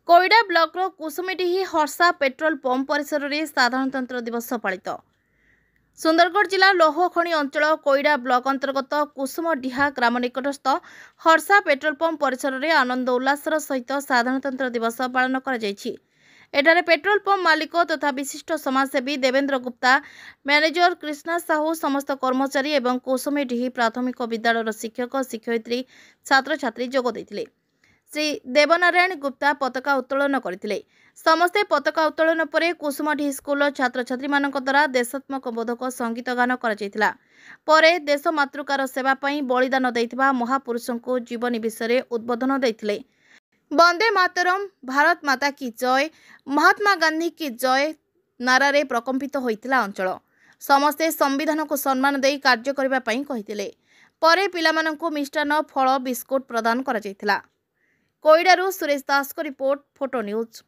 Koida block Kusumidihi Harsha petrol pump परिसर में साधारणतंत्र दिवस पालित। सुंदरगढ़ जिला लौह खनि अंचल कोईडा ब्लॉक अंतर्गत कुसुमडीहा ग्राम निकटस्थ हर्षा पेट्रोल पंप परिसर में आनंद उल्लासर सहित साधारणतंत्र दिवस पालन कर पेट्रोल पंप मालिक तथा विशिष्ट समाजसेवी देवेंद्र गुप्ता, मैनेजर कृष्णा साहू, समस्त कर्मचारी एवं कुसुमीडीही प्राथमिक विद्यालय शिक्षक शिक्षयित्री छात्र छात्री जोग देथिले। श्री देवनारायण गुप्ता पताका उत्तोलन करथिले। समस्ते पताका उत्तोलन पर कुसुमडीही स्कूल छात्र छात्री मानक द्वारा देशात्मक बोधक संगीत गान कर परे देश मातृकार सेवा पई बलिदान दैथिबा महापुरुषों जीवनी विषय उद्बोधन देथिले। वंदे मातरम, भारत माता की जय, महात्मा गांधी की जय नारारे प्रकंपित होइतिला अंचल। समस्ते संविधान को सम्मान देई कार्य करिबा पई कहितिले। परे पिलामानंकु मिष्टान, फल, बिस्कुट प्रदान करा जायतिला। कोईडारू सुरेश दास को रिपोर्ट, फोटो न्यूज।